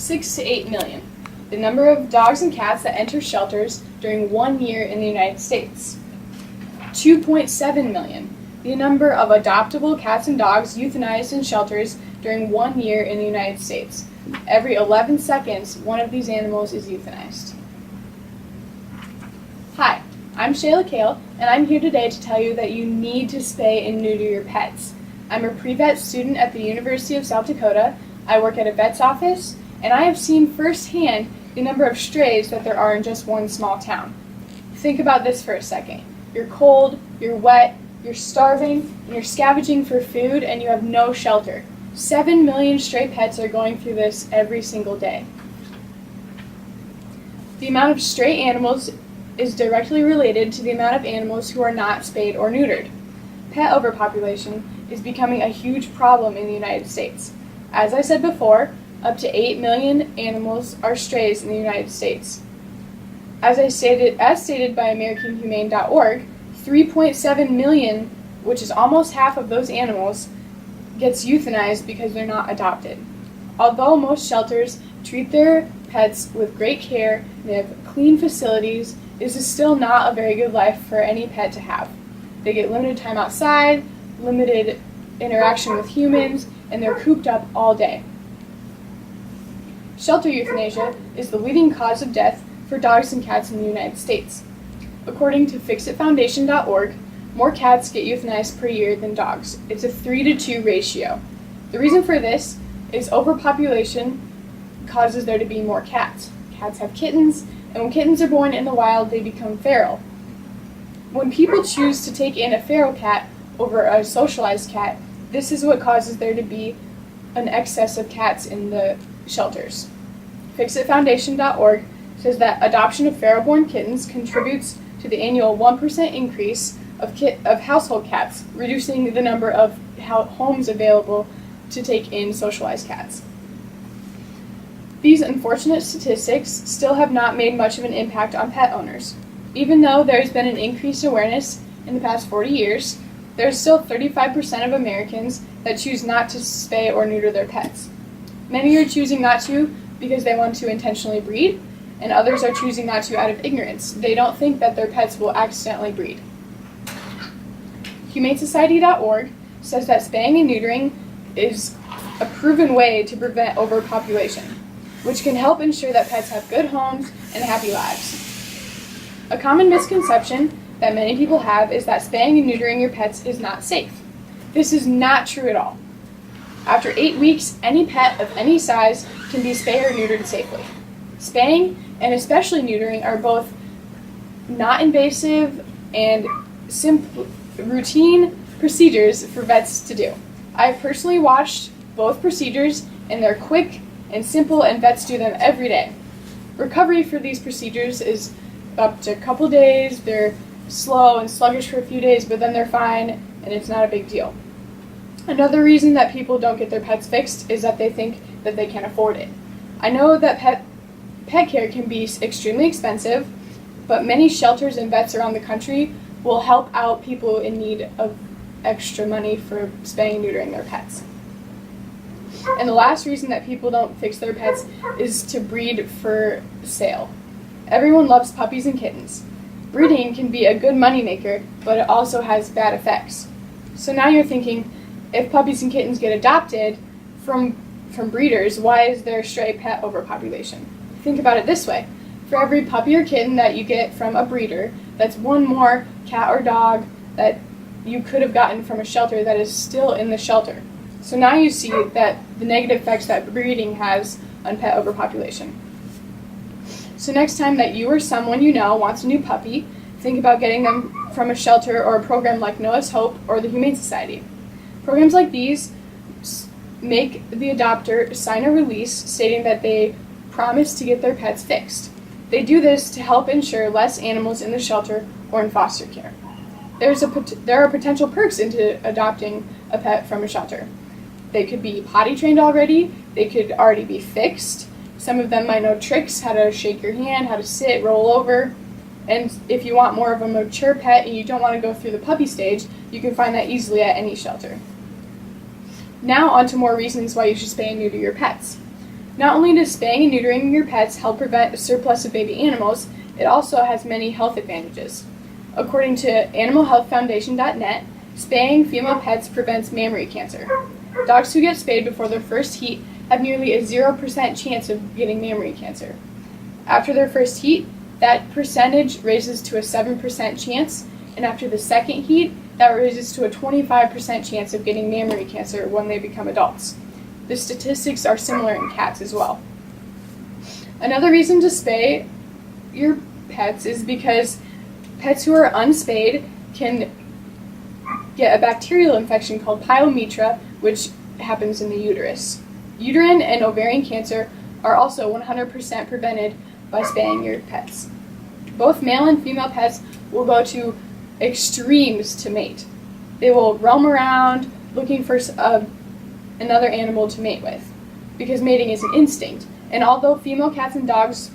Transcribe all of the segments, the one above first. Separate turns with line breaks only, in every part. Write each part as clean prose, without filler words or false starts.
6 to 8 million, the number of dogs and cats that enter shelters during 1 year in the United States. 2.7 million, the number of adoptable cats and dogs euthanized in shelters during 1 year in the United States. Every 11 seconds, one of these animals is euthanized. Hi, I'm Shayla Kayl, and I'm here today to tell you that you need to spay and neuter your pets. I'm a pre-vet student at the University of South Dakota. I work at a vet's office, and I have seen firsthand the number of strays that there are in just one small town. Think about this for a second. You're cold, you're wet, you're starving, and you're scavenging for food, and you have no shelter. 7 million stray pets are going through this every single day. The amount of stray animals is directly related to the amount of animals who are not spayed or neutered. Pet overpopulation is becoming a huge problem in the United States. As I said before, up to 8 million animals are strays in the United States. As stated by AmericanHumane.org, 3.7 million, which is almost half of those animals, gets euthanized because they're not adopted. Although most shelters treat their pets with great care and they have clean facilities, this is still not a very good life for any pet to have. They get limited time outside, limited interaction with humans, and they're cooped up all day. Shelter euthanasia is the leading cause of death for dogs and cats in the United States. According to FixItFoundation.org, more cats get euthanized per year than dogs. It's a 3-to-2 ratio. The reason for this is overpopulation causes there to be more cats. Cats have kittens, and when kittens are born in the wild, they become feral. When people choose to take in a feral cat over a socialized cat, this is what causes there to be an excess of cats in the shelters. FixItFoundation.org says that adoption of feral-born kittens contributes to the annual 1% increase of household cats, reducing the number of homes available to take in socialized cats. These unfortunate statistics still have not made much of an impact on pet owners. Even though there has been an increased awareness in the past 40 years, there is still 35% of Americans that choose not to spay or neuter their pets. Many are choosing not to because they want to intentionally breed, and others are choosing not to out of ignorance. They don't think that their pets will accidentally breed. HumaneSociety.org says that spaying and neutering is a proven way to prevent overpopulation, which can help ensure that pets have good homes and happy lives. A common misconception that many people have is that spaying and neutering your pets is not safe. This is not true at all. After 8 weeks, any pet of any size can be spayed or neutered safely. Spaying and especially neutering are both not invasive and simple routine procedures for vets to do. I've personally watched both procedures, and they're quick and simple, and vets do them every day. Recovery for these procedures is up to a couple days. They're slow and sluggish for a few days, but then they're fine, and it's not a big deal. Another reason that people don't get their pets fixed is that they think that they can't afford it. I know that pet care can be extremely expensive, but many shelters and vets around the country will help out people in need of extra money for spaying and neutering their pets. And the last reason that people don't fix their pets is to breed for sale. Everyone loves puppies and kittens. Breeding can be a good moneymaker, but it also has bad effects. So now you're thinking, if puppies and kittens get adopted from breeders, why is there stray pet overpopulation? Think about it this way. For every puppy or kitten that you get from a breeder, that's one more cat or dog that you could have gotten from a shelter that is still in the shelter. So now you see that the negative effects that breeding has on pet overpopulation. So next time that you or someone you know wants a new puppy, think about getting them from a shelter or a program like Noah's Hope or the Humane Society. Programs like these make the adopter sign a release stating that they promise to get their pets fixed. They do this to help ensure less animals in the shelter or in foster care. There are potential perks into adopting a pet from a shelter. They could be potty trained already, they could already be fixed. Some of them might know tricks, how to shake your hand, how to sit, roll over. And if you want more of a mature pet and you don't want to go through the puppy stage, you can find that easily at any shelter. Now on to more reasons why you should spay and neuter your pets. Not only does spaying and neutering your pets help prevent a surplus of baby animals, it also has many health advantages. According to animalhealthfoundation.net, spaying female pets prevents mammary cancer. Dogs who get spayed before their first heat have nearly a 0% chance of getting mammary cancer. After their first heat, that percentage raises to a 7% chance, and after the second heat, that raises to a 25% chance of getting mammary cancer when they become adults. The statistics are similar in cats as well. Another reason to spay your pets is because pets who are unspayed can get a bacterial infection called pyometra, which happens in the uterus. Uterine and ovarian cancer are also 100% prevented by spaying your pets. Both male and female pets will go to extremes to mate. They will roam around looking for another animal to mate with, because mating is an instinct. And although female cats and dogs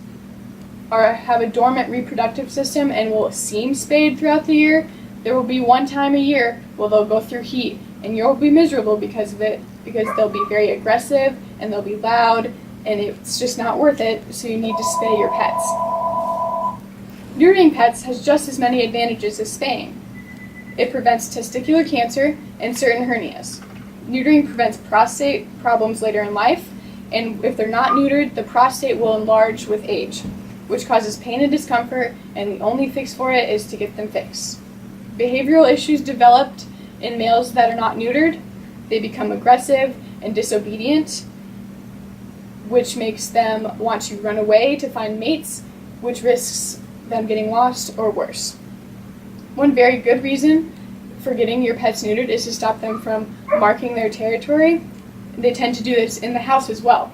have a dormant reproductive system and will seem spayed throughout the year, there will be one time a year where they'll go through heat, and you'll be miserable because of it, because they'll be very aggressive and they'll be loud, and it's just not worth it, so you need to spay your pets. Neutering pets has just as many advantages as spaying. It prevents testicular cancer and certain hernias. Neutering prevents prostate problems later in life, and if they're not neutered, the prostate will enlarge with age, which causes pain and discomfort, and the only fix for it is to get them fixed. Behavioral issues developed in males that are not neutered. They become aggressive and disobedient, which makes them want to run away to find mates, which risks them getting lost or worse. One very good reason for getting your pets neutered is to stop them from marking their territory. They tend to do this in the house as well.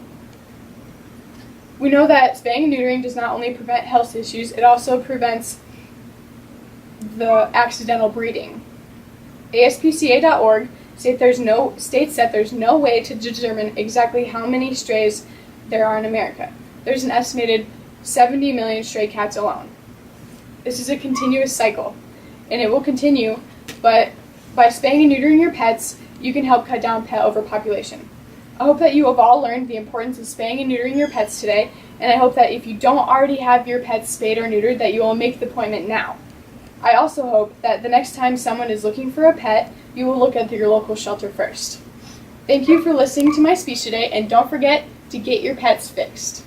We know that spaying and neutering does not only prevent health issues, it also prevents the accidental breeding. ASPCA.org states that there's no way to determine exactly how many strays there are in America. There's an estimated 70 million stray cats alone. This is a continuous cycle, and it will continue, but by spaying and neutering your pets, you can help cut down pet overpopulation. I hope that you have all learned the importance of spaying and neutering your pets today, and I hope that if you don't already have your pets spayed or neutered, that you will make the appointment now. I also hope that the next time someone is looking for a pet, you will look at your local shelter first. Thank you for listening to my speech today, and don't forget to get your pets fixed.